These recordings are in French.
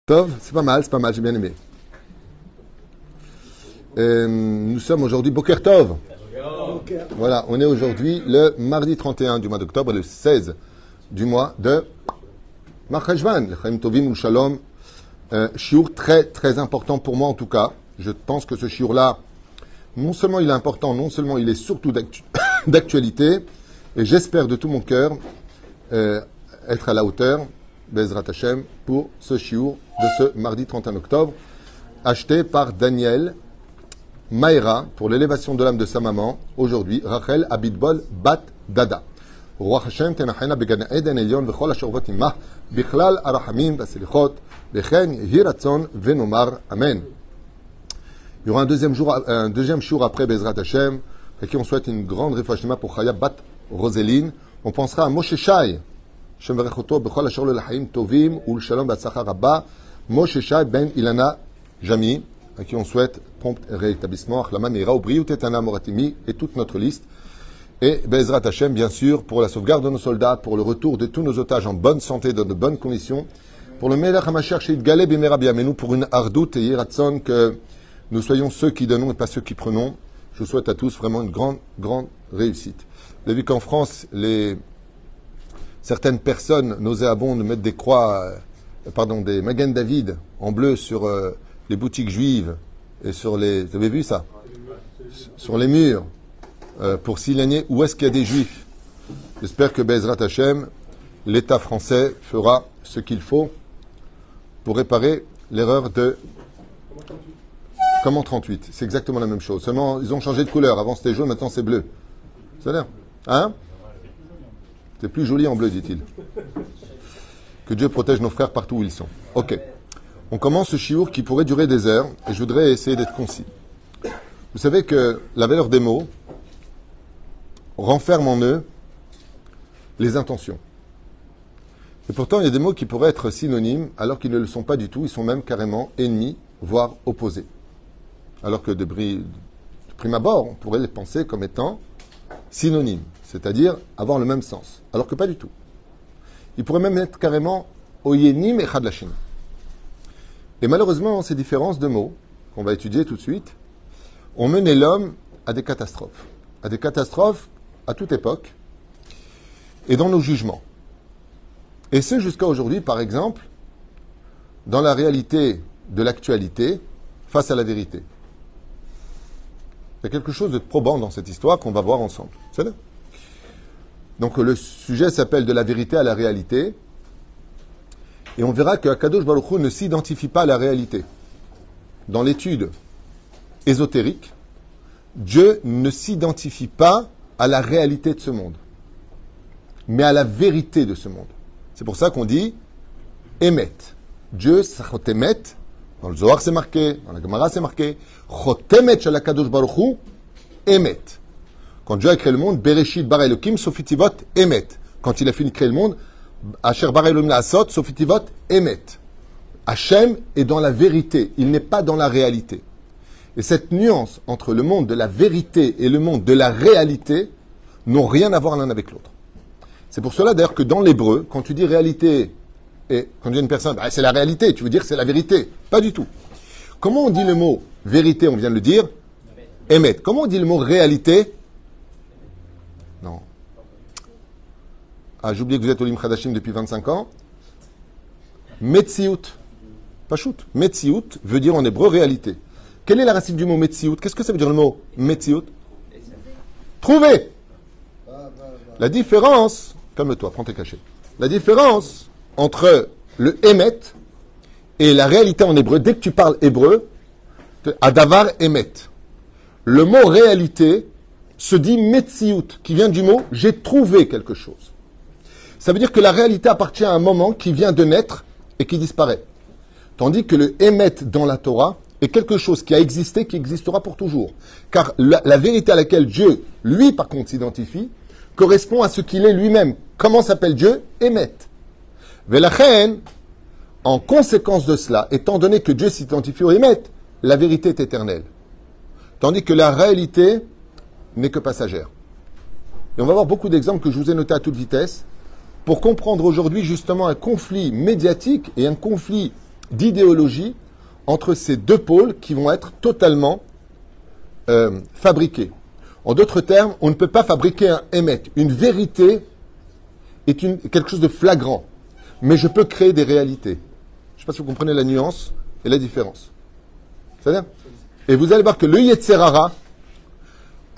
Tov, c'est pas mal, j'ai bien aimé. Nous sommes aujourd'hui Boker Tov. Voilà, on est aujourd'hui le mardi 31 du mois d'octobre, le 16 du mois de Marcheshvan, le Chaim Tovim ou Shalom. Shiur très très important pour moi en tout cas. Je pense que ce shiur-là, non seulement il est important, non seulement il est surtout d'actualité, et j'espère de tout mon cœur être à la hauteur, Bezrat Hashem, pour ce shiur de ce mardi 31 octobre, acheté par Daniel Maïra pour l'élévation de l'âme de sa maman, aujourd'hui, Rachel Abitbol Bat Dada. Roi Hashem tenachena began Eden Elion v'chol hashorvot imah bichlal arahamim v'selichot v'chen yehi ratzon v'nomar Amen. Il y aura un deuxième shiur après Bezrat Hashem, à qui on souhaite une grande réfouachima pour Chaya Bat Roseline. On pensera à Moshe Shai, Shem v'rechoto b'chol hashor le l'chaim tovim ul shalom v'atzlacha rabba, Moshe Shai ben Ilana Jami, à qui on souhaite prompt rétablissement, Achlama Meira, Obriut Etana Moratimi, et toute notre liste. Et Bezrat Hashem, bien sûr, pour la sauvegarde de nos soldats, pour le retour de tous nos otages en bonne santé, dans de bonnes conditions, pour le Melech HaMashiach Sheit Galeb et Mera Biamenu, pour une Ardout et Yiratson, que nous soyons ceux qui donnons et pas ceux qui prenons. Je vous souhaite à tous vraiment une grande réussite. Vous avez vu qu'en France, certaines personnes nauséabondes mettent des croix, des Magen David en bleu sur les boutiques juives et sur les... Vous avez vu ça? Sur les murs, pour signaler où est-ce qu'il y a des juifs. J'espère que Bezrat Hashem, l'État français fera ce qu'il faut pour réparer l'erreur de... Comme en 38, c'est exactement la même chose. Seulement, ils ont changé de couleur. Avant c'était jaune, maintenant c'est bleu. Ça a l'air? Hein? C'est plus joli en bleu, dit-il. Que Dieu protège nos frères partout où ils sont. Ok. On commence ce shiur qui pourrait durer des heures, et je voudrais essayer d'être concis. Vous savez que la valeur des mots renferme en eux les intentions. Et pourtant, il y a des mots qui pourraient être synonymes, alors qu'ils ne le sont pas du tout. Ils sont même carrément ennemis, voire opposés. Alors que de prime abord, on pourrait les penser comme étant synonymes, c'est-à-dire avoir le même sens, alors que pas du tout. Ils pourraient même être carrément oyenim et chadlachim. Et malheureusement, ces différences de mots, qu'on va étudier tout de suite, ont mené l'homme à des catastrophes. À des catastrophes à toute époque, et dans nos jugements. Et ce, jusqu'à aujourd'hui, par exemple, dans la réalité de l'actualité, face à la vérité. Il y a quelque chose de probant dans cette histoire qu'on va voir ensemble. C'est là. Donc le sujet s'appelle de la vérité à la réalité. Et on verra que Akadosh Baruch Hu ne s'identifie pas à la réalité. Dans l'étude ésotérique, Dieu ne s'identifie pas à la réalité de ce monde, mais à la vérité de ce monde. C'est pour ça qu'on dit Emet. Dieu, Chotemet. Dans le Zohar c'est marqué, dans la Gemara c'est marqué Chotemet shel Akadosh Baruch Hu Emet. Quand Dieu a créé le monde, Bereshit bara Elokim sofitivot Emet. Quand il a fini de créer le monde, Asher bara Elohim la'asot sofitivot Emet. Hachem est dans la vérité, il n'est pas dans la réalité. Et cette nuance entre le monde de la vérité et le monde de la réalité n'ont rien à voir l'un avec l'autre. C'est pour cela d'ailleurs que dans l'hébreu, quand tu dis réalité, et quand tu dis à une personne, c'est la réalité, tu veux dire que c'est la vérité. Pas du tout. Comment on dit le mot vérité, on vient de le dire? Emet. Comment on dit le mot réalité? Non. Ah, j'ai oublié que vous êtes Olim Chadashim depuis 25 ans. Metsiout. Pachout. Metsiout veut dire en hébreu réalité. Quelle est la racine du mot Metsiout? Qu'est-ce que ça veut dire le mot Metsiout? Trouver. La différence, calme-toi, prends tes cachets. La différence entre le Emet et la réalité en hébreu, dès que tu parles hébreu, Adavar Emet. Le mot réalité se dit Metsiout, qui vient du mot j'ai trouvé quelque chose. Ça veut dire que la réalité appartient à un moment qui vient de naître et qui disparaît. Tandis que le Emet dans la Torah est quelque chose qui a existé, qui existera pour toujours. Car la vérité à laquelle Dieu, lui par contre, s'identifie, correspond à ce qu'il est lui-même. Comment s'appelle Dieu? Emet. Velachen, en conséquence de cela, étant donné que Dieu s'identifie au Emet, la vérité est éternelle. Tandis que la réalité n'est que passagère. Et on va voir beaucoup d'exemples que je vous ai notés à toute vitesse pour comprendre aujourd'hui justement un conflit médiatique et un conflit d'idéologie entre ces deux pôles qui vont être totalement fabriqués. En d'autres termes, on ne peut pas fabriquer un émet. Une vérité est quelque chose de flagrant. Mais je peux créer des réalités. Je ne sais pas si vous comprenez la nuance et la différence. C'est-à-dire, et vous allez voir que le Yetzer Hara,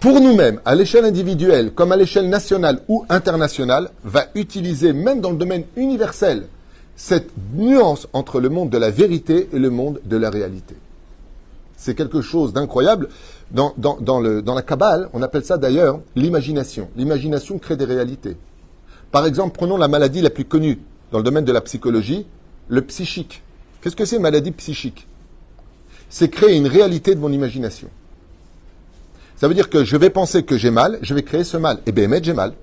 pour nous-mêmes, à l'échelle individuelle, comme à l'échelle nationale ou internationale, va utiliser, même dans le domaine universel, cette nuance entre le monde de la vérité et le monde de la réalité. C'est quelque chose d'incroyable. Dans la Kabbale, on appelle ça d'ailleurs l'imagination. L'imagination crée des réalités. Par exemple, prenons la maladie la plus connue dans le domaine de la psychologie, le psychique. Qu'est-ce que c'est une maladie psychique? C'est créer une réalité de mon imagination. Ça veut dire que je vais penser que j'ai mal, je vais créer ce mal. Et bien, j'ai mal.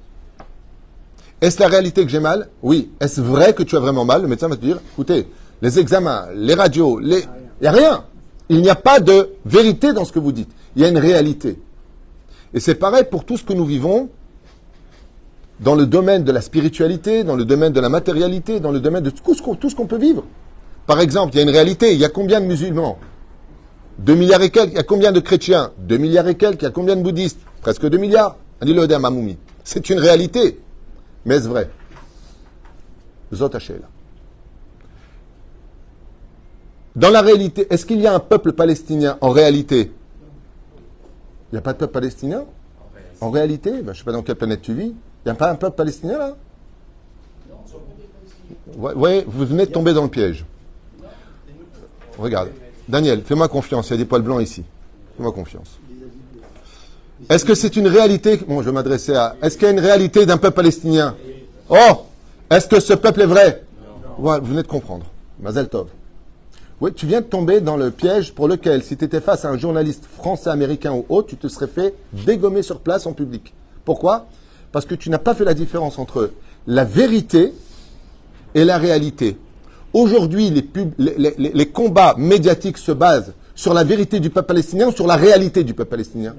Est-ce la réalité que j'ai mal? Oui. Est-ce vrai que tu as vraiment mal? Le médecin va te dire, écoutez, les examens, les radios, il n'y a rien. Il n'y a pas de vérité dans ce que vous dites. Il y a une réalité. Et c'est pareil pour tout ce que nous vivons dans le domaine de la spiritualité, dans le domaine de la matérialité, dans le domaine de tout ce qu'on peut vivre. Par exemple, il y a une réalité. Il y a combien de musulmans? 2 milliards et quelques. Il y a combien de chrétiens? 2 milliards et quelques. Il y a combien de bouddhistes? Presque 2 milliards. Dis-le à Mamoumi. C'est une réalité. Mais est-ce vrai? Zot Hachela. Dans la réalité, est-ce qu'il y a un peuple palestinien en réalité? Il n'y a pas de peuple palestinien? En réalité, je ne sais pas dans quelle planète tu vis. Il n'y a pas un peuple palestinien là? Oui, vous venez de tomber dans le piège. Regarde. Daniel, fais-moi confiance. Il y a des poils blancs ici. Fais-moi confiance. Est-ce que c'est une réalité? Bon, je vais m'adresser à... Est-ce qu'il y a une réalité d'un peuple palestinien? Oh! Est-ce que ce peuple est vrai? Ouais, vous venez de comprendre. Mazel Tov. Oui, tu viens de tomber dans le piège pour lequel, si tu étais face à un journaliste français, américain ou autre, tu te serais fait dégommer sur place en public. Pourquoi? Parce que tu n'as pas fait la différence entre la vérité et la réalité. Aujourd'hui, les combats médiatiques se basent sur la vérité du peuple palestinien ou sur la réalité du peuple palestinien.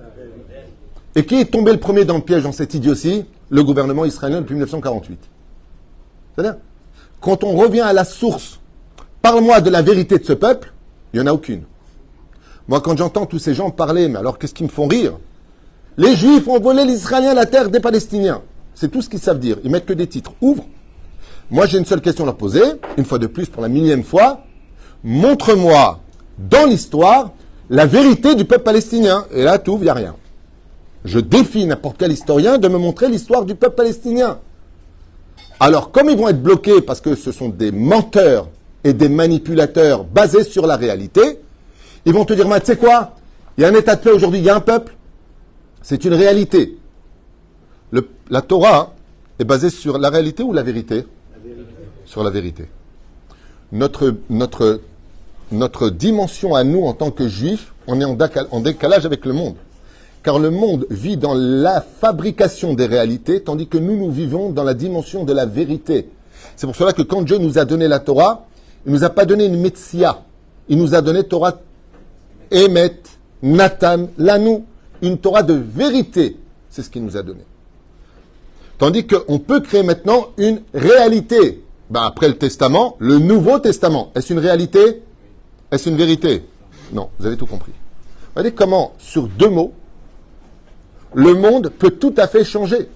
Et qui est tombé le premier dans le piège dans cette idiotie? Le gouvernement israélien depuis 1948. C'est-à-dire, quand on revient à la source, parle-moi de la vérité de ce peuple, il n'y en a aucune. Moi, quand j'entends tous ces gens parler, mais alors qu'est-ce qui me font rire? Les Juifs ont volé l'Israélien la terre des Palestiniens. C'est tout ce qu'ils savent dire. Ils mettent que des titres. Ouvre. Moi, j'ai une seule question à leur poser, une fois de plus, pour la millième fois. Montre-moi, dans l'histoire, la vérité du peuple palestinien. Et là, tout, il n'y a rien. Je défie n'importe quel historien de me montrer l'histoire du peuple palestinien. Alors, comme ils vont être bloqués parce que ce sont des menteurs et des manipulateurs basés sur la réalité, ils vont te dire, tu sais quoi? Il y a un état de fait aujourd'hui, il y a un peuple. C'est une réalité. La Torah est basée sur la réalité ou la vérité? Sur la vérité. Notre dimension à nous en tant que juifs, on est en décalage avec le monde. Car le monde vit dans la fabrication des réalités, tandis que nous vivons dans la dimension de la vérité. C'est pour cela que quand Dieu nous a donné la Torah, il ne nous a pas donné une Metsia. Il nous a donné Torah Emet, Nathan, Lanou, une Torah de vérité. C'est ce qu'il nous a donné. Tandis qu'on peut créer maintenant une réalité. Après le Testament, le Nouveau Testament. Est-ce une réalité? Est-ce une vérité? Non, vous avez tout compris. Regardez comment, sur 2 mots, le monde peut tout à fait changer.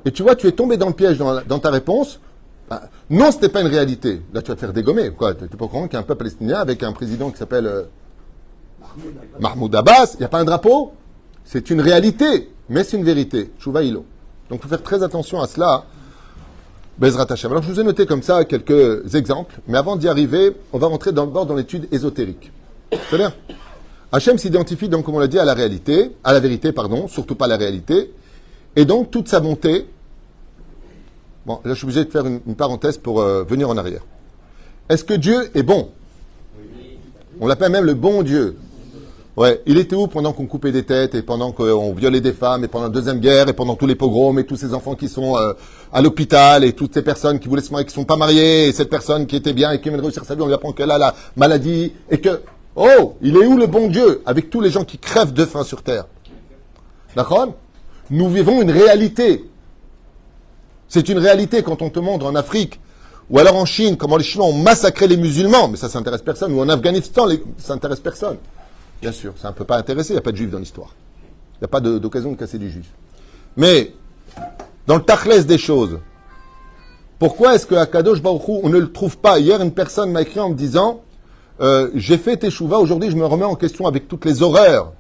Et tu vois, tu es tombé dans le piège dans ta réponse. Non, ce n'était pas une réalité. Là, tu vas te faire dégommer. Quoi, tu n'es pas au courant qu'il y a un peuple palestinien avec un président qui s'appelle Mahmoud Abbas. Il n'y a pas un drapeau? C'est une réalité, mais c'est une vérité. Chouva Hilo. Donc, il faut faire très attention à cela. Bezrat Hashem. Alors, je vous ai noté comme ça quelques exemples. Mais avant d'y arriver, on va rentrer d'abord dans l'étude ésotérique. C'est-à-dire, Hachem s'identifie donc, comme on l'a dit, à la vérité, surtout pas à la réalité. Et donc, toute sa bonté. Bon, là, je suis obligé de faire une parenthèse pour venir en arrière. Est-ce que Dieu est bon? On l'appelle même le bon Dieu. Ouais, il était où pendant qu'on coupait des têtes et pendant qu'on violait des femmes et pendant la Deuxième Guerre et pendant tous les pogroms et tous ces enfants qui sont à l'hôpital et toutes ces personnes qui voulaient se marier, qui sont pas mariées et cette personne qui était bien et qui vient de réussir sa vie, on lui apprend qu'elle a la maladie et que... Oh, il est où le bon Dieu avec tous les gens qui crèvent de faim sur terre? D'accord? Nous vivons une réalité. C'est une réalité quand on te montre en Afrique Ou alors en Chine, comment les Chinois ont massacré les musulmans, mais ça s'intéresse personne. Ou en Afghanistan, ça intéresse personne. Bien sûr, ça ne peut pas intéresser, il n'y a pas de juifs dans l'histoire. Il n'y a pas d'occasion de casser du juif. Mais, dans le tachlès des choses, pourquoi est-ce qu'à Kadosh Baruch Hu, on ne le trouve pas? Hier, une personne m'a écrit en me disant j'ai fait Teshuvah, aujourd'hui je me remets en question avec toutes les horreurs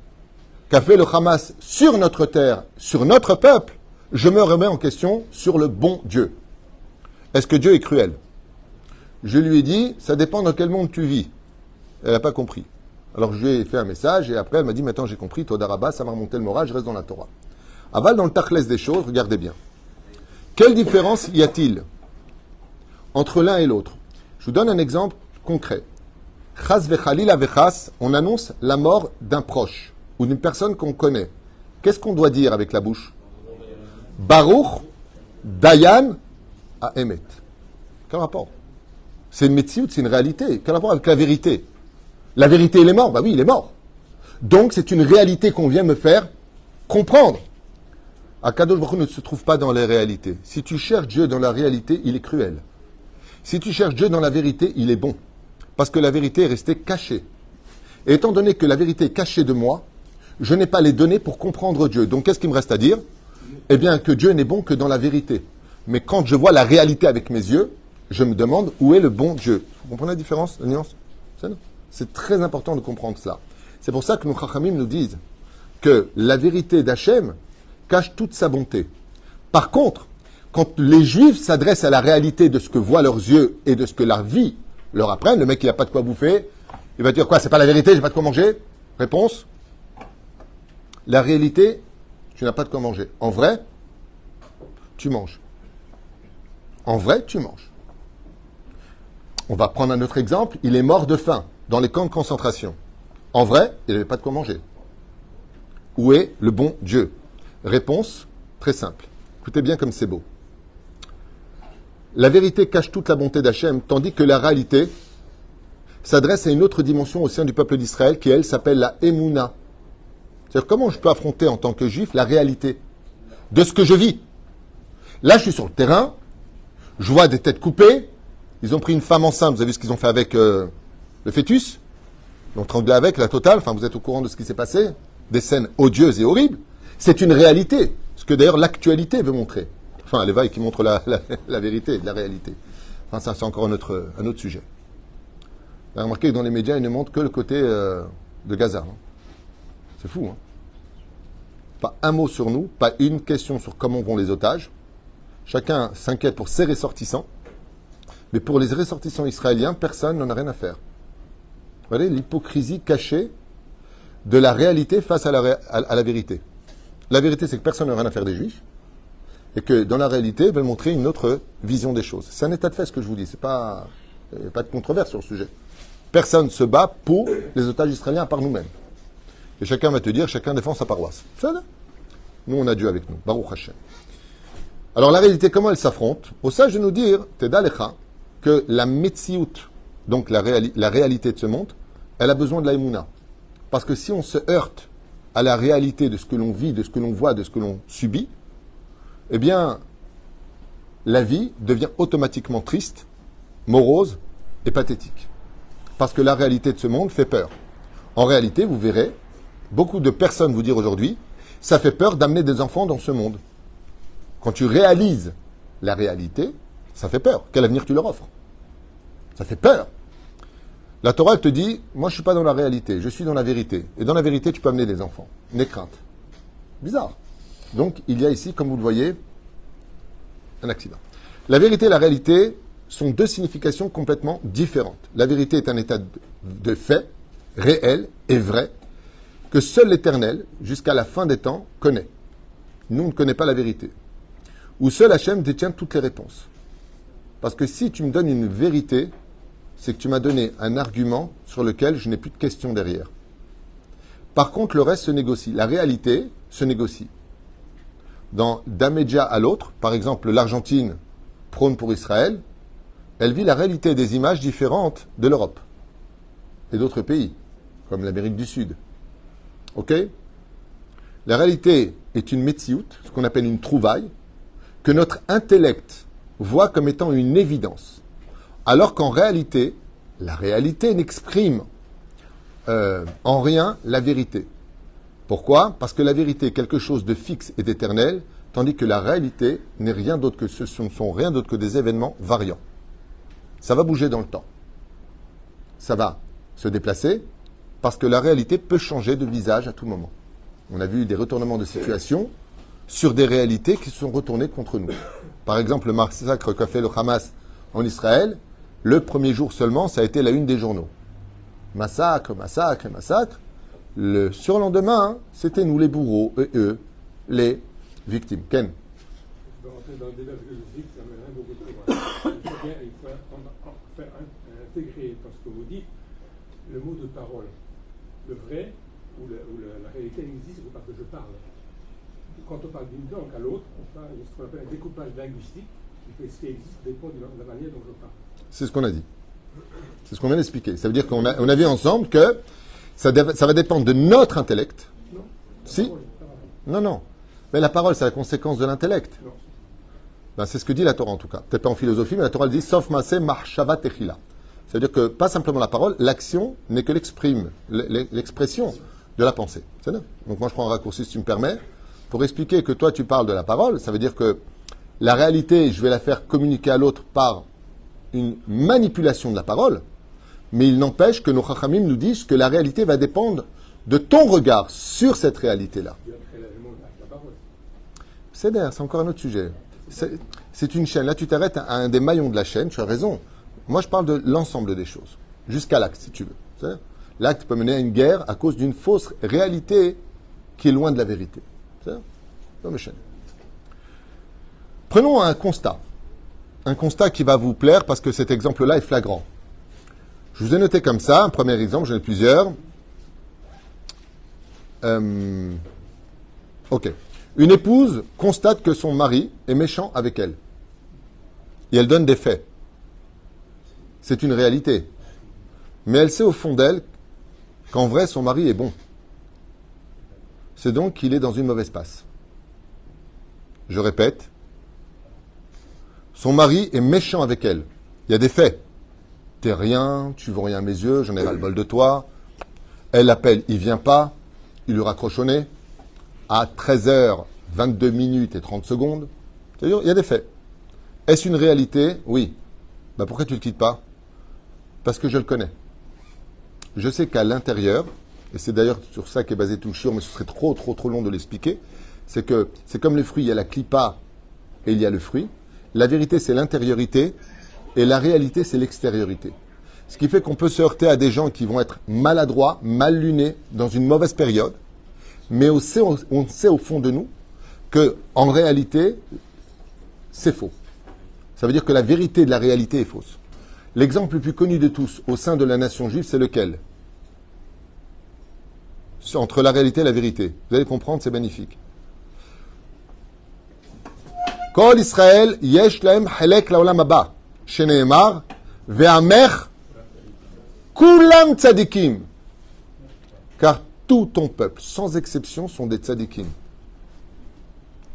qu'a fait le Hamas sur notre terre, sur notre peuple, je me remets en question sur le bon Dieu. Est-ce que Dieu est cruel? Je lui ai dit, ça dépend dans quel monde tu vis. Elle n'a pas compris. Alors je lui ai fait un message et après elle m'a dit, maintenant j'ai compris, Toda Rabba, ça m'a remonté le moral, je reste dans la Torah. Aval, dans le tachlès des choses, regardez bien. Quelle différence y a-t-il entre l'un et l'autre? Je vous donne un exemple concret. Chas vechalila vechas, on annonce la mort d'un proche ou d'une personne qu'on connaît. Qu'est-ce qu'on doit dire avec la bouche? Baruch, Dayan, à Emet. Quel rapport? C'est une médecine, c'est une réalité. Quel rapport avec la vérité? La vérité, il est mort. Bah oui, il est mort. Donc, c'est une réalité qu'on vient me faire comprendre. Akadosh Baruch Hu ne se trouve pas dans les réalités. Si tu cherches Dieu dans la réalité, il est cruel. Si tu cherches Dieu dans la vérité, il est bon. Parce que la vérité est restée cachée. Et étant donné que la vérité est cachée de moi, je n'ai pas les données pour comprendre Dieu. Donc, qu'est-ce qu'il me reste à dire? Eh bien, que Dieu n'est bon que dans la vérité. Mais quand je vois la réalité avec mes yeux, je me demande où est le bon Dieu. Vous comprenez la différence, la nuance? C'est très important de comprendre cela. C'est pour ça que nos Chachamim nous disent que la vérité d'Hachem cache toute sa bonté. Par contre, quand les Juifs s'adressent à la réalité de ce que voient leurs yeux et de ce que leur vie leur apprennent, le mec il n'a pas de quoi bouffer, il va dire quoi? C'est pas la vérité, j'ai pas de quoi manger? Réponse, la réalité, tu n'as pas de quoi manger. En vrai, tu manges. En vrai, tu manges. On va prendre un autre exemple. Il est mort de faim dans les camps de concentration. En vrai, il n'avait pas de quoi manger. Où est le bon Dieu? Réponse très simple. Écoutez bien comme c'est beau. La vérité cache toute la bonté d'Hachem, tandis que la réalité s'adresse à une autre dimension au sein du peuple d'Israël qui, elle, s'appelle la Emouna. C'est-à-dire comment je peux affronter en tant que juif la réalité de ce que je vis. Là, je suis sur le terrain, je vois des têtes coupées, ils ont pris une femme enceinte, vous avez vu ce qu'ils ont fait avec le fœtus? Ils l'ont tranglé avec, la totale, enfin vous êtes au courant de ce qui s'est passé, des scènes odieuses et horribles. C'est une réalité, ce que d'ailleurs l'actualité veut montrer. Enfin, les vagues qui montrent la vérité, la réalité. Enfin, ça c'est encore un autre sujet. Vous avez remarqué que dans les médias, ils ne montrent que le côté de Gaza. Hein. C'est fou, hein? Pas un mot sur nous, pas une question sur comment vont les otages. Chacun s'inquiète pour ses ressortissants. Mais pour les ressortissants israéliens, personne n'en a rien à faire. Vous voyez l'hypocrisie cachée de la réalité face à la vérité. La vérité, c'est que personne n'a rien à faire des Juifs. Et que dans la réalité, ils veulent montrer une autre vision des choses. C'est un état de fait ce que je vous dis. C'est pas de controverse sur le sujet. Personne ne se bat pour les otages israéliens à part nous-mêmes. Et chacun va te dire, chacun défend sa paroisse. Ça, nous, on a Dieu avec nous. Baruch Hashem. Alors la réalité, comment elle s'affronte? Au sage de nous dire, Teda Lecha, que la Metsiout, donc la réalité de ce monde, elle a besoin de la Emouna. Parce que si on se heurte à la réalité de ce que l'on vit, de ce que l'on voit, de ce que l'on subit, eh bien, la vie devient automatiquement triste, morose et pathétique. Parce que la réalité de ce monde fait peur. En réalité, vous verrez, beaucoup de personnes vous dire aujourd'hui, ça fait peur d'amener des enfants dans ce monde. Quand tu réalises la réalité, ça fait peur. Quel avenir tu leur offres? Ça fait peur. La Torah, elle te dit, moi je ne suis pas dans la réalité, je suis dans la vérité. Et dans la vérité, tu peux amener des enfants. N'aie crainte. Bizarre. Donc, il y a ici, comme vous le voyez, un accident. La vérité et la réalité sont deux significations complètement différentes. La vérité est un état de fait, réel et vrai, que seul l'Éternel, jusqu'à la fin des temps, connaît. Nous, on ne connaît pas la vérité. Où seul Hachem détient toutes les réponses. Parce que si tu me donnes une vérité, c'est que tu m'as donné un argument sur lequel je n'ai plus de questions derrière. Par contre, le reste se négocie. La réalité se négocie. D'un média à l'autre, par exemple l'Argentine prône pour Israël, elle vit la réalité des images différentes de l'Europe et d'autres pays, comme l'Amérique du Sud. Ok? La réalité est une metsiout, ce qu'on appelle une trouvaille, que notre intellect voit comme étant une évidence. Alors qu'en réalité, la réalité n'exprime en rien la vérité. Pourquoi? Parce que la vérité est quelque chose de fixe et d'éternel, tandis que la réalité n'est rien d'autre que ce ne sont rien d'autre que des événements variants. Ça va bouger dans le temps. Ça va se déplacer parce que la réalité peut changer de visage à tout moment. On a vu des retournements de situation sur des réalités qui se sont retournées contre nous. Par exemple, le massacre qu'a fait le Hamas en Israël, le premier jour seulement, ça a été la une des journaux. Massacre, massacre et massacre. Le surlendemain, c'était nous les bourreaux, et eux, les victimes. Ken? Je vais rentrer dans le débat philosophique, ça m'amènerait beaucoup trop loin. Il faut intégrer dans ce que vous dites le mot de parole. Le vrai ou la réalité existe parce que je parle. Quand on parle d'une langue à l'autre, on parle de ce qu'on appelle un découpage linguistique qui fait ce qui existe dépend de la manière dont je parle. C'est ce qu'on a dit. C'est ce qu'on vient d'expliquer. Ça veut dire qu'on a vu ensemble que ça va dépendre de notre intellect. Non. Si? Parole. Non, non. Mais la parole, c'est la conséquence de l'intellect. Non. Ben, c'est ce que dit la Torah en tout cas. Peut-être pas en philosophie, mais la Torah elle dit sauf maaseh marshava techila. Ça veut dire que pas simplement la parole, l'action n'est que l'expression de la pensée. C'est ça. Donc moi je prends un raccourci si tu me permets. Pour expliquer que toi tu parles de la parole, ça veut dire que la réalité, je vais la faire communiquer à l'autre par une manipulation de la parole, mais il n'empêche que nos chachamim nous disent que la réalité va dépendre de ton regard sur cette réalité-là. C'est encore un autre sujet. C'est une chaîne. Là, tu t'arrêtes à un des maillons de la chaîne, tu as raison. Moi, je parle de l'ensemble des choses, jusqu'à l'acte, si tu veux. L'acte peut mener à une guerre à cause d'une fausse réalité qui est loin de la vérité. Prenons un constat. Un constat qui va vous plaire parce que cet exemple-là est flagrant. Je vous ai noté comme ça, un premier exemple, j'en ai plusieurs. Ok. Une épouse constate que son mari est méchant avec elle. Et elle donne des faits. C'est une réalité. Mais elle sait au fond d'elle qu'en vrai, son mari est bon. C'est donc qu'il est dans une mauvaise passe. Je répète. Son mari est méchant avec elle. Il y a des faits. T'es rien, tu vaux rien à mes yeux, j'en ai ras le bol de toi. Elle l'appelle, il vient pas. Il lui raccroche au nez. À 13h, 22 minutes et 30 secondes. C'est-à-dire, il y a des faits. Est-ce une réalité? Oui. Ben pourquoi tu ne le quittes pas? Parce que je le connais. Je sais qu'à l'intérieur, et c'est d'ailleurs sur ça qu'est basé tout le shiur, mais ce serait trop long de l'expliquer, c'est que c'est comme le fruit, il y a la clipa et il y a le fruit. La vérité, c'est l'intériorité, et la réalité, c'est l'extériorité. Ce qui fait qu'on peut se heurter à des gens qui vont être maladroits, mal lunés, dans une mauvaise période, mais on sait au fond de nous que, en réalité, c'est faux. Ça veut dire que la vérité de la réalité est fausse. L'exemple le plus connu de tous au sein de la nation juive, c'est lequel? Entre la réalité et la vérité. Vous allez comprendre, c'est magnifique. Kol Israël yesh lahem chelek laolam haba, sheneemar ve'amech kulam tzadikim. Car tout ton peuple, sans exception, sont des tzadikim.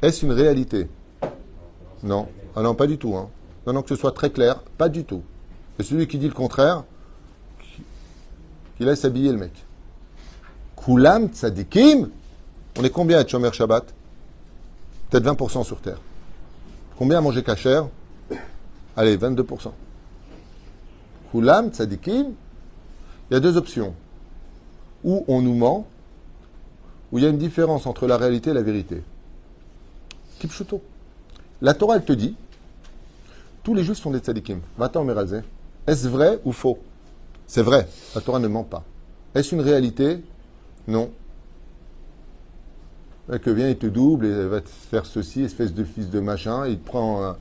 Est-ce une réalité? Non. Ah non, pas du tout. Hein. Non, que ce soit très clair, pas du tout. Et celui qui dit le contraire, qui laisse habiller le mec. Kulam tzadikim. On est combien à Shomer Shabbat? Peut-être 20% sur Terre. Combien à manger kasher? Allez, 22%. Kulam tzadikim. Il y a deux options. Ou on nous ment, ou il y a une différence entre la réalité et la vérité. Kipchuto. La Torah, elle te dit, tous les juifs sont des tzadikim. Va-t'en, Merazé. Est-ce vrai ou faux? C'est vrai. La Torah ne ment pas. Est-ce une réalité? Non. Que vient, il te double et va te faire ceci, espèce de fils de machin. Il te prend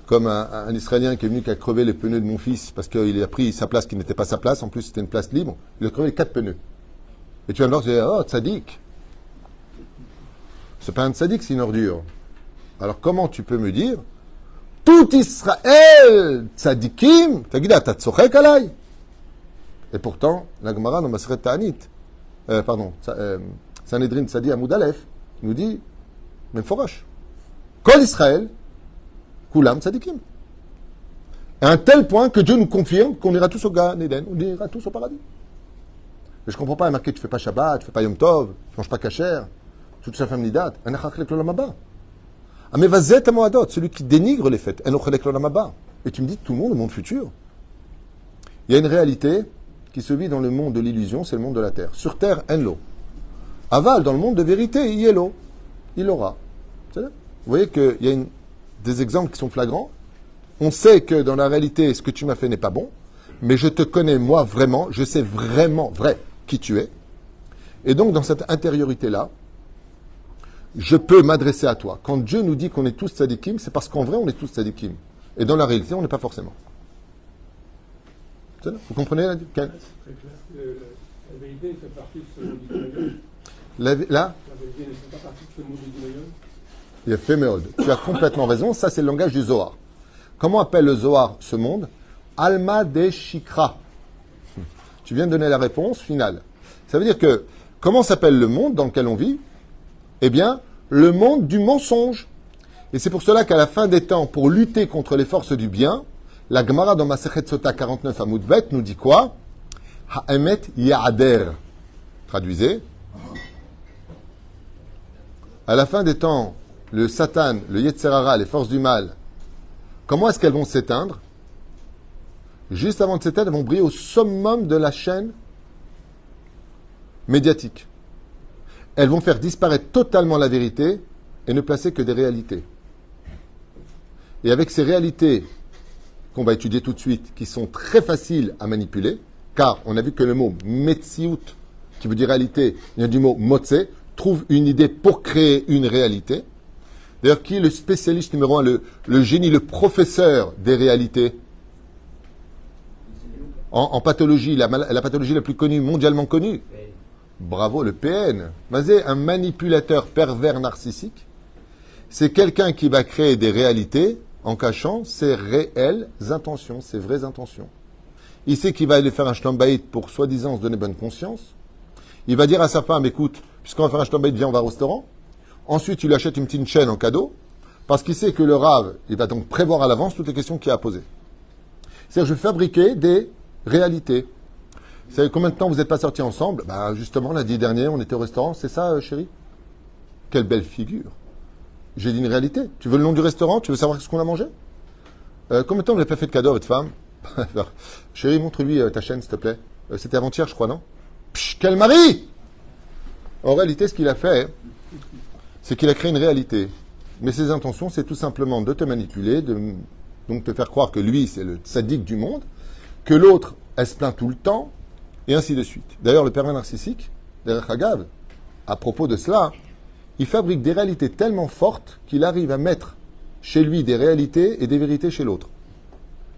comme un Israélien qui est venu qui a crevé les pneus de mon fils parce qu'il a pris sa place qui n'était pas sa place. En plus, c'était une place libre. Il a crevé les 4 pneus. Et tu vas me voir, tu dis, oh, tzadik. C'est pas un tzadik, c'est une ordure. Alors, comment tu peux me dire, tout Israël, tzadikim, t'as tzochek alay. Et pourtant, la Gemara dans Maseret Ta'anit, Sanhedrin Tzadi Amoud Aleph, nous dit, même Forash, Kol Israël, Kulam tzadikim. À un tel point que Dieu nous confirme qu'on ira tous au Gan Eden, on ira tous au paradis. Mais je ne comprends pas, il est marqué, tu ne fais pas Shabbat, tu ne fais pas Yom Tov, tu ne manges pas Kasher, toute sa famille date. Celui qui dénigre les fêtes. Et tu me dis que tout le monde, le monde futur. Il y a une réalité qui se vit dans le monde de l'illusion, c'est le monde de la terre. Sur terre, enlo. Aval, dans le monde de vérité, yelo. Il aura. Vous voyez qu'il y a des exemples qui sont flagrants. On sait que dans la réalité, ce que tu m'as fait n'est pas bon, mais je te connais moi vraiment, je sais vraiment, vrai, qui tu es. Et donc, dans cette intériorité-là, je peux m'adresser à toi. Quand Dieu nous dit qu'on est tous tzadikim, c'est parce qu'en vrai, on est tous tzadikim. Et dans la réalité, on n'est pas forcément. Vous comprenez là? C'est très clair. La vérité fait partie de ce monde d'Idonayon. La vérité ne fait pas partie de ce monde d'Idonayon. Il a fait méode. Tu as complètement raison. Ça, c'est le langage du Zohar. Comment appelle le Zohar ce monde? Alma de Shikra. Tu viens de donner la réponse finale. Ça veut dire que, comment s'appelle le monde dans lequel on vit? Eh bien, le monde du mensonge. Et c'est pour cela qu'à la fin des temps, pour lutter contre les forces du bien, la Gemara dans Masechet Sota 49 à Moudbet nous dit quoi? Ha'emet ya'ader. Traduisez. À la fin des temps, le Satan, le Yetzerara, les forces du mal, comment est-ce qu'elles vont s'éteindre? Juste avant de s'éteindre, elles vont briller au summum de la chaîne médiatique. Elles vont faire disparaître totalement la vérité et ne placer que des réalités. Et avec ces réalités qu'on va étudier tout de suite, qui sont très faciles à manipuler, car on a vu que le mot metsiout, qui veut dire réalité, vient du mot motse, trouve une idée pour créer une réalité. D'ailleurs, qui est le spécialiste numéro un, le génie, le professeur des réalités en pathologie, la pathologie la plus connue, mondialement connue? Bravo, le PN. Mazé, un manipulateur pervers narcissique, c'est quelqu'un qui va créer des réalités en cachant ses réelles intentions, ses vraies intentions. Il sait qu'il va aller faire un shlambaït pour soi-disant se donner bonne conscience. Il va dire à sa femme, écoute, puisqu'on va faire un shlambaït, viens, on va au restaurant. Ensuite, il lui achète une petite chaîne en cadeau, parce qu'il sait que le rave, il va donc prévoir à l'avance toutes les questions qu'il a à poser. C'est-à-dire, je fabriquais des réalités. Vous savez combien de temps vous n'êtes pas sortis ensemble? Bah, justement, lundi dernier, on était au restaurant. C'est ça, chérie? Quelle belle figure. J'ai dit une réalité. Tu veux le nom du restaurant? Tu veux savoir ce qu'on a mangé? Combien de temps vous n'avez pas fait de cadeau à votre femme? Chérie, montre-lui ta chaîne, s'il te plaît. C'était avant-hier, je crois, non? Psh, quel mari! En réalité, ce qu'il a fait, c'est qu'il a créé une réalité. Mais ses intentions, c'est tout simplement de te manipuler, donc te faire croire que lui, c'est le sadique du monde, que l'autre, elle se plaint tout le temps, et ainsi de suite. D'ailleurs, le pervers narcissique, derrière Hagav, à propos de cela, il fabrique des réalités tellement fortes qu'il arrive à mettre chez lui des réalités et des vérités chez l'autre.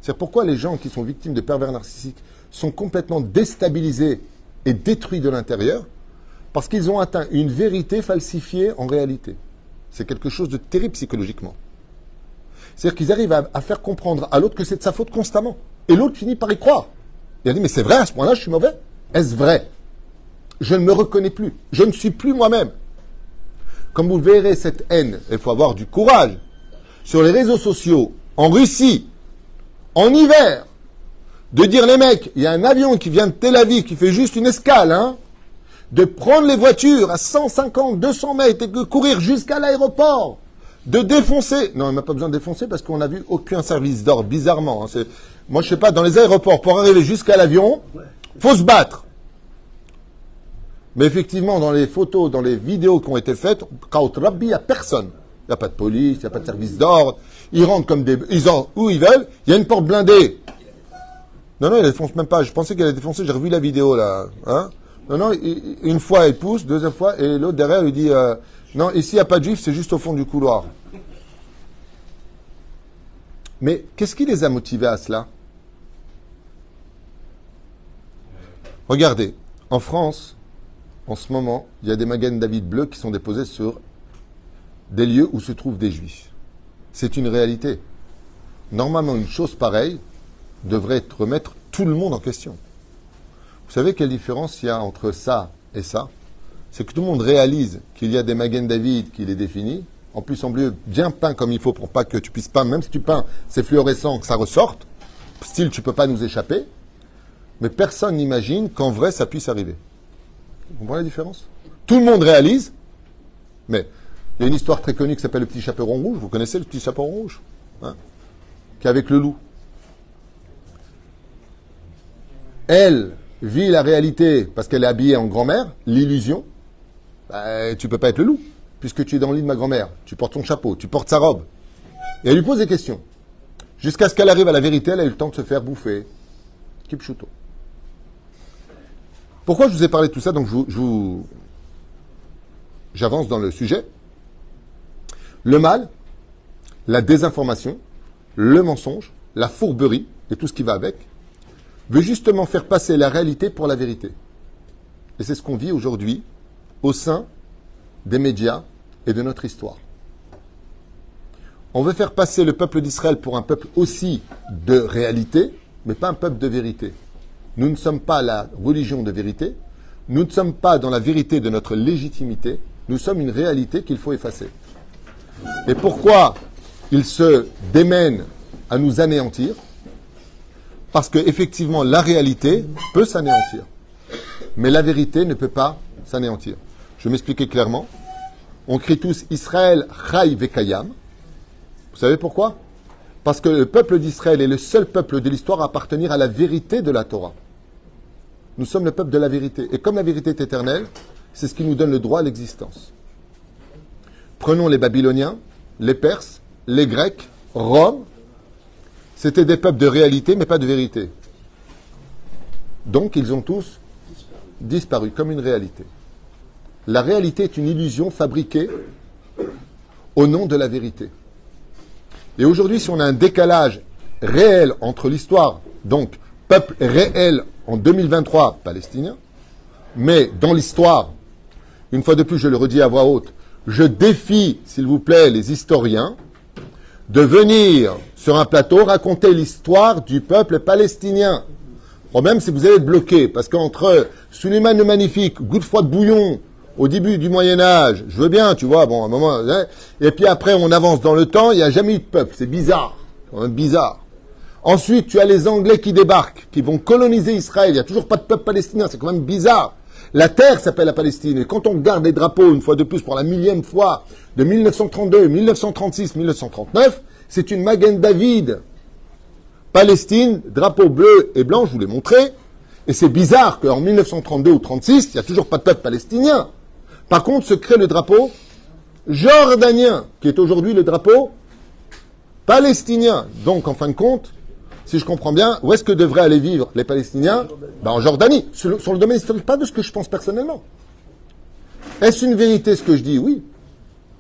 C'est pourquoi les gens qui sont victimes de pervers narcissiques sont complètement déstabilisés et détruits de l'intérieur, parce qu'ils ont atteint une vérité falsifiée en réalité. C'est quelque chose de terrible psychologiquement. C'est-à-dire qu'ils arrivent à faire comprendre à l'autre que c'est de sa faute constamment. Et l'autre finit par y croire. Il a dit, mais c'est vrai, à ce point-là, je suis mauvais. Est-ce vrai? Je ne me reconnais plus. Je ne suis plus moi-même. Comme vous verrez cette haine, il faut avoir du courage. Sur les réseaux sociaux, en Russie, en hiver, de dire les mecs, il y a un avion qui vient de Tel Aviv, qui fait juste une escale, hein, de prendre les voitures à 150, 200 mètres et de courir jusqu'à l'aéroport, de défoncer. Non, il n'a pas besoin de défoncer parce qu'on n'a vu aucun service d'ordre, bizarrement. Hein, moi, je sais pas, dans les aéroports, pour arriver jusqu'à l'avion, faut se battre. Mais effectivement, dans les photos, dans les vidéos qui ont été faites, il n'y a personne. Il n'y a pas de police, il n'y a pas de service d'ordre. Ils rentrent comme des... Ils entrent où ils veulent. Il y a une porte blindée. Non, il ne défonce même pas. Je pensais qu'elle a défoncé. J'ai revu la vidéo, là. Hein? Non, une fois, elle pousse. Deuxième fois, et l'autre derrière lui dit non, ici, il n'y a pas de juif, c'est juste au fond du couloir. Mais qu'est-ce qui les a motivés à cela? Regardez, en France, en ce moment, il y a des Magen David bleus qui sont déposés sur des lieux où se trouvent des juifs. C'est une réalité. Normalement, une chose pareille devrait remettre tout le monde en question. Vous savez quelle différence il y a entre ça et ça? C'est que tout le monde réalise qu'il y a des Magen David qui les définissent. En plus, en bleu, bien peint comme il faut pour pas que tu puisses peindre. Même si tu peins, c'est fluorescent, que ça ressorte. style tu peux pas nous échapper, mais personne n'imagine qu'en vrai ça puisse arriver. Vous comprenez la différence? Tout le monde réalise, mais il y a une histoire très connue qui s'appelle le petit chaperon rouge. Vous connaissez le petit chaperon rouge, hein, qui est avec le loup. Elle vit la réalité parce qu'elle est habillée en grand-mère, l'illusion. Bah, tu peux pas être le loup, puisque tu es dans le lit de ma grand-mère. Tu portes son chapeau, tu portes sa robe. Et elle lui pose des questions. Jusqu'à ce qu'elle arrive à la vérité, elle a eu le temps de se faire bouffer. Kipchuto. Pourquoi je vous ai parlé de tout ça? Donc j'avance dans le sujet. Le mal, la désinformation, le mensonge, la fourberie et tout ce qui va avec, veut justement faire passer la réalité pour la vérité. Et c'est ce qu'on vit aujourd'hui au sein des médias et de notre histoire. On veut faire passer le peuple d'Israël pour un peuple aussi de réalité, mais pas un peuple de vérité. Nous ne sommes pas la religion de vérité, nous ne sommes pas dans la vérité de notre légitimité, nous sommes une réalité qu'il faut effacer. Et pourquoi ils se démènent à nous anéantir? Parce qu'effectivement, la réalité peut s'anéantir, mais la vérité ne peut pas s'anéantir. Je vais m'expliquer clairement. On crie tous Israël Chai Vekayam. Vous savez pourquoi? Parce que le peuple d'Israël est le seul peuple de l'histoire à appartenir à la vérité de la Torah. Nous sommes le peuple de la vérité. Et comme la vérité est éternelle, c'est ce qui nous donne le droit à l'existence. Prenons les Babyloniens, les Perses, les Grecs, Rome. C'était des peuples de réalité, mais pas de vérité. Donc, ils ont tous disparu comme une réalité. La réalité est une illusion fabriquée au nom de la vérité. Et aujourd'hui, si on a un décalage réel entre l'histoire, donc peuple réel en 2023 palestinien, mais dans l'histoire, une fois de plus, je le redis à voix haute, je défie, s'il vous plaît, les historiens, de venir sur un plateau raconter l'histoire du peuple palestinien. Le problème, c'est que vous allez être bloqué, parce qu'entre Suleiman le Magnifique, Godefroy de Bouillon, au début du Moyen-Âge, je veux bien, tu vois, bon, à un moment, hein, et puis après, on avance dans le temps, il n'y a jamais eu de peuple, c'est bizarre, quand même bizarre. Ensuite, tu as les Anglais qui débarquent, qui vont coloniser Israël, il n'y a toujours pas de peuple palestinien, c'est quand même bizarre. La terre s'appelle la Palestine, et quand on regarde les drapeaux, une fois de plus, pour la millième fois, de 1932, 1936, 1939, c'est une Magen David. Palestine, drapeau bleu et blanc, je vous l'ai montré, et c'est bizarre qu'en 1932 ou 1936, il n'y a toujours pas de peuple palestinien. Par contre, se crée le drapeau jordanien, qui est aujourd'hui le drapeau palestinien. Donc, en fin de compte, si je comprends bien, où est-ce que devraient aller vivre les Palestiniens? Ben, en Jordanie, sur le domaine historique, pas de ce que je pense personnellement. Est-ce une vérité ce que je dis? Oui.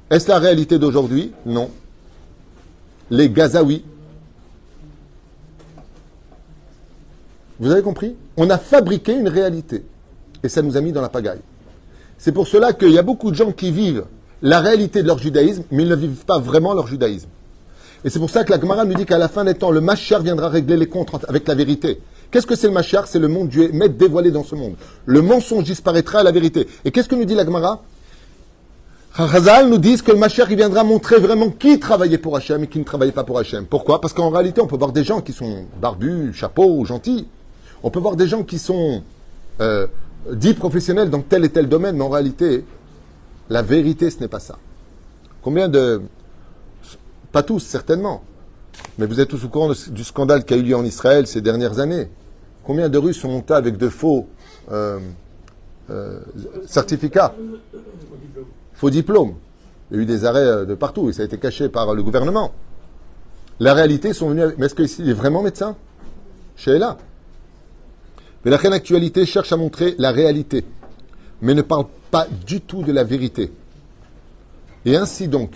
Est-ce la réalité d'aujourd'hui? Non. Les Gazaouis. Vous avez compris? On a fabriqué une réalité. Et ça nous a mis dans la pagaille. C'est pour cela qu'il y a beaucoup de gens qui vivent la réalité de leur judaïsme, mais ils ne vivent pas vraiment leur judaïsme. Et c'est pour ça que la Gemara nous dit qu'à la fin des temps, le Mashiach viendra régler les comptes avec la vérité. Qu'est-ce que c'est le Mashiach? C'est le monde du Hémet dévoilé dans ce monde. Le mensonge disparaîtra à la vérité. Et qu'est-ce que nous dit la Gemara? Chazal nous dit que le Mashiach il viendra montrer vraiment qui travaillait pour Hachem et qui ne travaillait pas pour Hachem. Pourquoi? Parce qu'en réalité, on peut voir des gens qui sont barbus, chapeaux, gentils. On peut voir des gens qui sont dits professionnels dans tel et tel domaine, mais en réalité, la vérité, ce n'est pas ça. Combien de... Pas tous, certainement. Mais vous êtes tous au courant du scandale qui a eu lieu en Israël ces dernières années. Combien de Russes sont montés avec de faux certificats, faux diplômes? Il y a eu des arrêts de partout et ça a été caché par le gouvernement. La réalité, ils sont venus avec... Mais est-ce qu'il est vraiment médecin? Sheila. Mais la reine actualité cherche à montrer la réalité, mais ne parle pas du tout de la vérité. Et ainsi donc,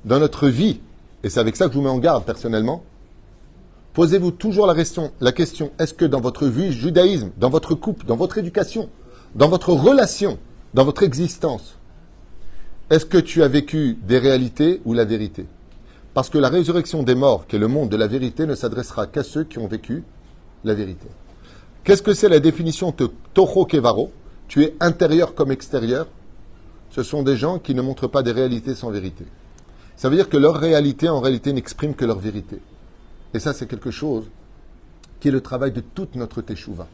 dans notre vie, et c'est avec ça que je vous mets en garde personnellement, posez-vous toujours la question, est-ce que dans votre vie, judaïsme, dans votre couple, dans votre éducation, dans votre relation, dans votre existence, est-ce que tu as vécu des réalités ou la vérité? Parce que la résurrection des morts, qui est le monde de la vérité, ne s'adressera qu'à ceux qui ont vécu la vérité. Qu'est-ce que c'est la définition de Toho Kevaro? Tu es intérieur comme extérieur. Ce sont des gens qui ne montrent pas des réalités sans vérité. Ça veut dire que leur réalité, en réalité, n'exprime que leur vérité. Et ça, c'est quelque chose qui est le travail de toute notre teshuva.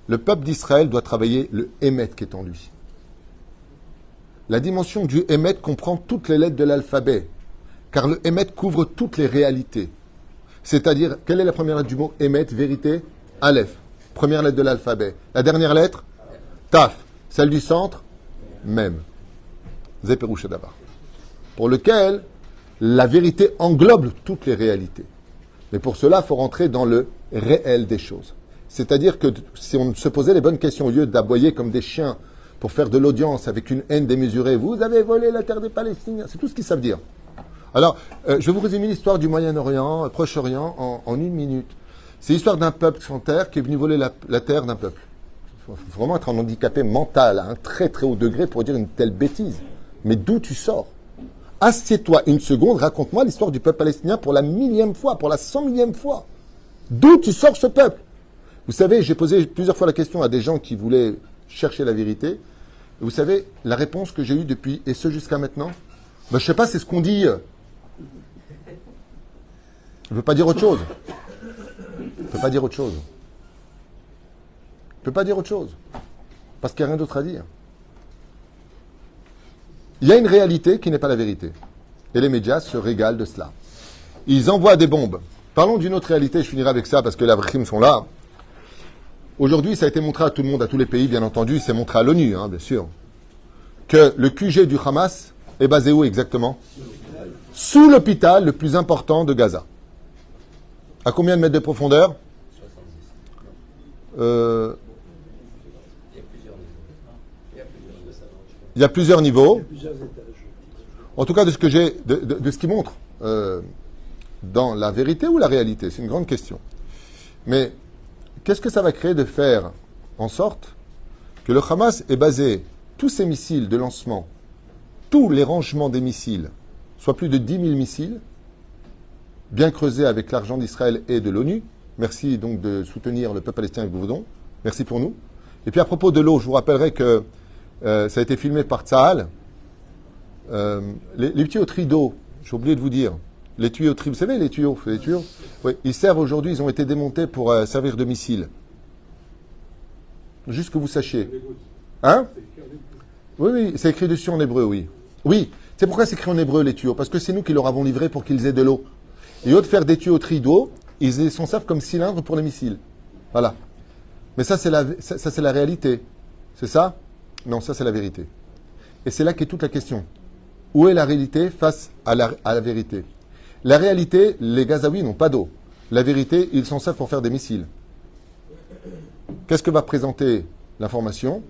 Le peuple d'Israël doit travailler le Emet qui est en lui. La dimension du Emet comprend toutes les lettres de l'alphabet, car le Emet couvre toutes les réalités. C'est-à-dire, quelle est la première lettre du mot Emet, vérité? Aleph, première lettre de l'alphabet. La dernière lettre? Taf. Celle du centre? Même. Zeperouche d'abord. Pour lequel la vérité englobe toutes les réalités. Mais pour cela, il faut rentrer dans le réel des choses. C'est-à-dire que si on se posait les bonnes questions, au lieu d'aboyer comme des chiens pour faire de l'audience avec une haine démesurée, vous avez volé la terre des Palestiniens, c'est tout ce qu'ils savent dire. Alors, je vais vous résumer l'histoire du Moyen-Orient, Proche-Orient, en une minute. C'est l'histoire d'un peuple sans terre qui est venu voler la terre d'un peuple. Il faut vraiment être un handicapé mental à un très très haut degré pour dire une telle bêtise. Mais d'où tu sors? Assieds-toi une seconde, raconte-moi l'histoire du peuple palestinien pour la 1000e fois, pour la 100 000e fois. D'où tu sors ce peuple? Vous savez, j'ai posé plusieurs fois la question à des gens qui voulaient chercher la vérité. Et vous savez, la réponse que j'ai eue depuis, et ce jusqu'à maintenant, ben, je sais pas, c'est ce qu'on dit. Je ne peux pas dire autre chose. Je ne peux pas dire autre chose. Je ne peux pas dire autre chose. Parce qu'il n'y a rien d'autre à dire. Il y a une réalité qui n'est pas la vérité. Et les médias se régalent de cela. Ils envoient des bombes. Parlons d'une autre réalité, je finirai avec ça parce que les Avrahim sont là. Aujourd'hui, ça a été montré à tout le monde, à tous les pays, bien entendu. C'est montré à l'ONU, hein, bien sûr. Que le QG du Hamas est basé où exactement? Sous l'hôpital le plus important de Gaza. À combien de mètres de profondeur? 70. Il y a plusieurs niveaux. En tout cas, de ce que j'ai, de ce qui montre dans la vérité ou la réalité, c'est une grande question. Mais qu'est-ce que ça va créer de faire en sorte que le Hamas ait basé tous ses missiles de lancement, tous les rangements des missiles, soit plus de 10 000 missiles, bien creusés avec l'argent d'Israël et de l'ONU. Merci donc de soutenir le peuple palestinien avec vos dons. Merci pour nous. Et puis à propos de l'eau, je vous rappellerai que ça a été filmé par Tsahal. Les tuyauteries d'eau, j'ai oublié de vous dire, les tuyauteries, vous savez les tuyaux oui, ils servent aujourd'hui, ils ont été démontés pour servir de missiles. Juste que vous sachiez. Hein? Oui, oui, c'est écrit dessus en hébreu, oui. Oui, c'est pourquoi c'est écrit en hébreu les tuyaux, parce que c'est nous qui leur avons livré pour qu'ils aient de l'eau. Et au lieu de faire des tuyauteries d'eau, ils s'en servent comme cylindres pour les missiles. Voilà. Mais ça, c'est la réalité. C'est ça? Non, ça, c'est la vérité. Et c'est là qu'est toute la question. Où est la réalité face à la vérité? La réalité, les Gazaouis n'ont pas d'eau. La vérité, ils s'en servent pour faire des missiles. Qu'est-ce que va présenter l'information?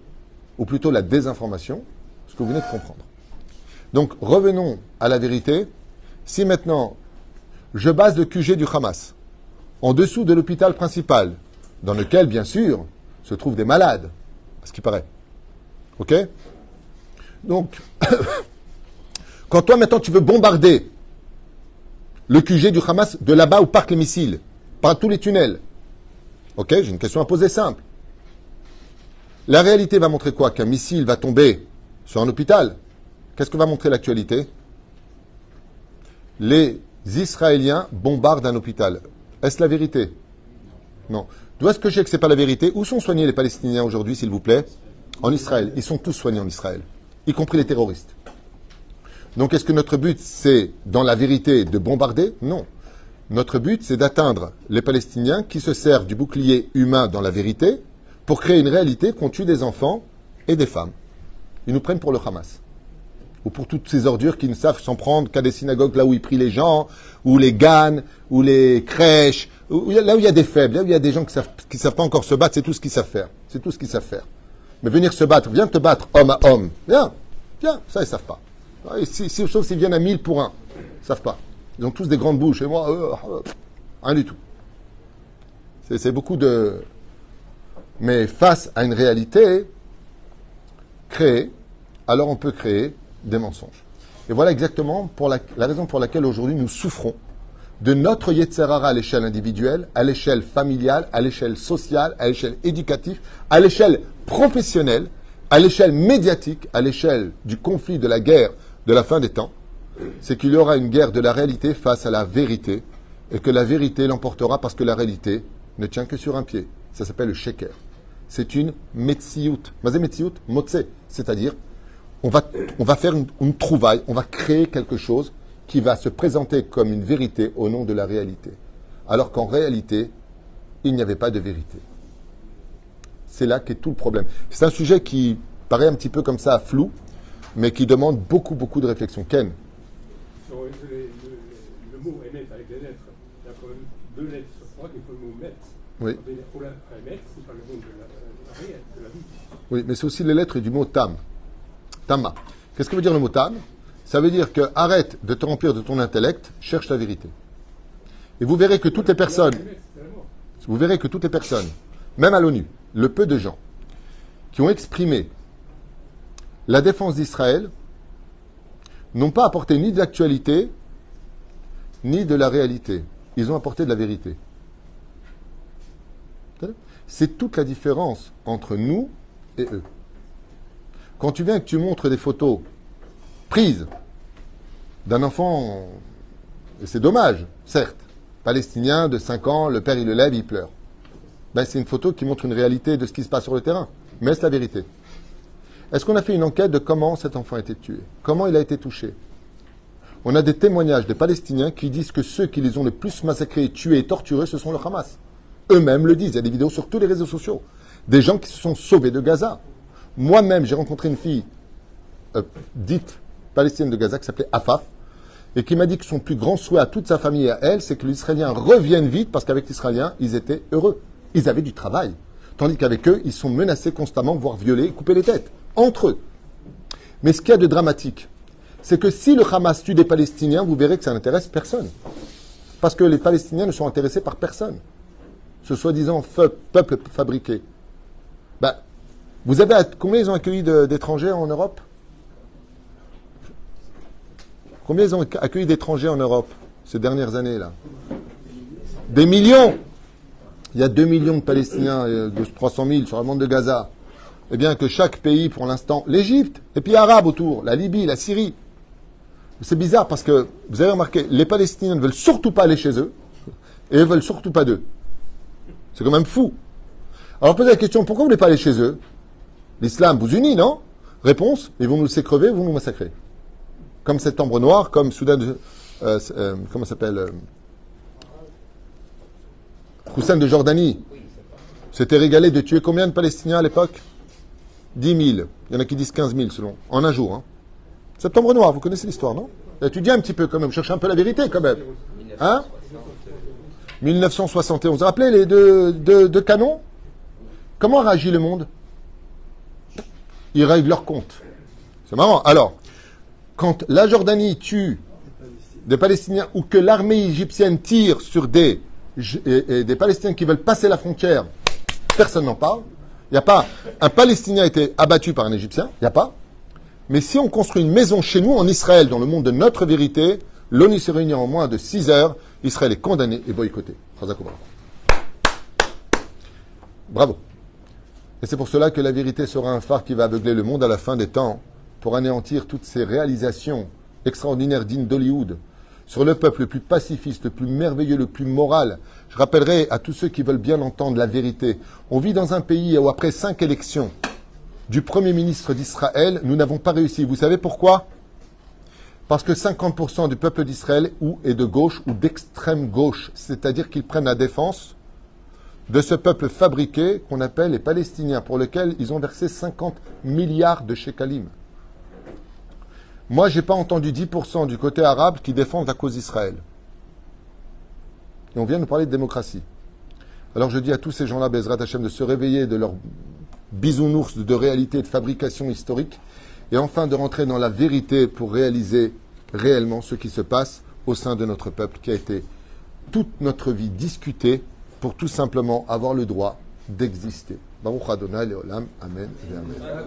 Ou plutôt la désinformation? Ce que vous venez de comprendre. Donc, revenons à la vérité. Si maintenant, je base le QG du Hamas en dessous de l'hôpital principal, dans lequel, bien sûr, se trouvent des malades, à ce qui paraît. Ok? Donc, quand toi, maintenant, tu veux bombarder le QG du Hamas de là-bas où partent les missiles, par tous les tunnels, ok? J'ai une question à poser simple. La réalité va montrer quoi? Qu'un missile va tomber sur un hôpital. Qu'est-ce que va montrer l'actualité? Les Israéliens bombardent un hôpital. Est-ce la vérité? Non. D'où est-ce que je sais que ce n'est pas la vérité? Où sont soignés les Palestiniens aujourd'hui, s'il vous plaît? En Israël. Ils sont tous soignés en Israël, y compris les terroristes. Donc, est-ce que notre but, c'est, dans la vérité, de bombarder? Non. Notre but, c'est d'atteindre les Palestiniens qui se servent du bouclier humain dans la vérité pour créer une réalité qu'on tue des enfants et des femmes. Ils nous prennent pour le Hamas. Ou pour toutes ces ordures qui ne savent s'en prendre qu'à des synagogues là où ils prient les gens, ou les GAN, ou les crèches, là où il y a des faibles, là où il y a des gens qui ne savent pas encore se battre, c'est tout ce qu'ils savent faire. C'est tout ce qu'ils savent faire. Mais venir se battre, viens te battre homme à homme. Viens, ça ils ne savent pas. Sauf s'ils viennent à 1000 pour un. Ils ne savent pas. Ils ont tous des grandes bouches. Et moi, rien du tout. C'est beaucoup de... Mais face à une réalité créée, alors on peut créer des mensonges. Et voilà exactement la raison pour laquelle aujourd'hui nous souffrons de notre Yetzer Hara à l'échelle individuelle, à l'échelle familiale, à l'échelle sociale, à l'échelle éducative, à l'échelle professionnelle, à l'échelle médiatique, à l'échelle du conflit, de la guerre, de la fin des temps. C'est qu'il y aura une guerre de la réalité face à la vérité et que la vérité l'emportera parce que la réalité ne tient que sur un pied. Ça s'appelle le sheker. C'est une metsiout. Mazé metsiout, motse. C'est-à-dire, on va faire une trouvaille, on va créer quelque chose qui va se présenter comme une vérité au nom de la réalité. Alors qu'en réalité, il n'y avait pas de vérité. C'est là qu'est tout le problème. C'est un sujet qui paraît un petit peu comme ça flou, mais qui demande beaucoup, beaucoup de réflexion. Ken? Sur le mot émettre avec des lettres, il y a quand même 2 lettres sur 3 qu'il faut le mot mettre. Oui. Émettre, c'est pas le mot de la vie. Oui, mais c'est aussi les lettres du mot tam. Tama. Qu'est-ce que veut dire le mot tam? Ça veut dire que arrête de te remplir de ton intellect, cherche la vérité. Et vous verrez que toutes les personnes, même à l'ONU, le peu de gens qui ont exprimé la défense d'Israël n'ont pas apporté ni de l'actualité, ni de la réalité. Ils ont apporté de la vérité. C'est toute la différence entre nous et eux. Quand tu viens et que tu montres des photos prises d'un enfant, et c'est dommage, certes, palestinien de 5 ans, le père il le lève, il pleure. Ben, c'est une photo qui montre une réalité de ce qui se passe sur le terrain. Mais est-ce la vérité? Est-ce qu'on a fait une enquête de comment cet enfant a été tué? Comment il a été touché? On a des témoignages des Palestiniens qui disent que ceux qui les ont le plus massacrés, tués et torturés, ce sont le Hamas. Eux-mêmes le disent. Il y a des vidéos sur tous les réseaux sociaux. Des gens qui se sont sauvés de Gaza. Moi-même, j'ai rencontré une fille dite palestinienne de Gaza qui s'appelait Afaf et qui m'a dit que son plus grand souhait à toute sa famille et à elle, c'est que les Israéliens reviennent vite parce qu'avec les Israéliens, ils étaient heureux. Ils avaient du travail. Tandis qu'avec eux, ils sont menacés constamment, voire violés, coupés les têtes. Entre eux. Mais ce qu'il y a de dramatique, c'est que si le Hamas tue des Palestiniens, vous verrez que ça n'intéresse personne. Parce que les Palestiniens ne sont intéressés par personne. Ce soi-disant peuple fabriqué. Ben, vous avez combien ils ont accueilli d'étrangers en Europe? Combien ils ont accueilli d'étrangers en Europe ces dernières années-là? Des millions. Il y a 2 millions de Palestiniens, de 300 000 sur la bande de Gaza. Eh bien que chaque pays, pour l'instant, l'Égypte, et puis Arabes autour, la Libye, la Syrie. C'est bizarre parce que, vous avez remarqué, les Palestiniens ne veulent surtout pas aller chez eux, et ils ne veulent surtout pas d'eux. C'est quand même fou. Alors posez la question, pourquoi vous ne voulez pas aller chez eux? L'islam vous unit, non? Réponse, ils vont nous laisser crever, ils vont nous massacrer. Comme Septembre Noir, comme Soudan de... comment ça s'appelle Hussein de Jordanie. S'était régalé de tuer combien de Palestiniens à l'époque? 10 000. Il y en a qui disent 15 000 selon. En un jour. Hein. Septembre Noir, vous connaissez l'histoire, non? Étudiez un petit peu quand même, cherchez un peu la vérité quand même. Hein? 1971. Vous vous rappelez les deux canons? Comment réagit le monde? Ils règlent leur compte. C'est marrant. Alors, quand la Jordanie tue des Palestiniens ou que l'armée égyptienne tire sur des Palestiniens qui veulent passer la frontière, personne n'en parle. Il n'y a pas un Palestinien a été abattu par un Égyptien. Il n'y a pas. Mais si on construit une maison chez nous, en Israël, dans le monde de notre vérité, l'ONU se réunit en moins de 6 heures, Israël est condamné et boycotté. Bravo. Et c'est pour cela que la vérité sera un phare qui va aveugler le monde à la fin des temps, pour anéantir toutes ces réalisations extraordinaires dignes d'Hollywood, sur le peuple le plus pacifiste, le plus merveilleux, le plus moral. Je rappellerai à tous ceux qui veulent bien entendre la vérité. On vit dans un pays où après 5 élections du Premier ministre d'Israël, nous n'avons pas réussi. Vous savez pourquoi? Parce que 50% du peuple d'Israël est de gauche ou d'extrême gauche. C'est-à-dire qu'ils prennent la défense de ce peuple fabriqué qu'on appelle les Palestiniens, pour lequel ils ont versé 50 milliards de shekalim. Moi, je n'ai pas entendu 10% du côté arabe qui défendent la cause d'Israël. Et on vient nous parler de démocratie. Alors je dis à tous ces gens-là, Bezrat Hashem, de se réveiller de leur bisounours de réalité et de fabrication historique, et enfin de rentrer dans la vérité pour réaliser réellement ce qui se passe au sein de notre peuple, qui a été toute notre vie discutée pour tout simplement avoir le droit d'exister. Baruch Adonai Leolam, Amen et Amen.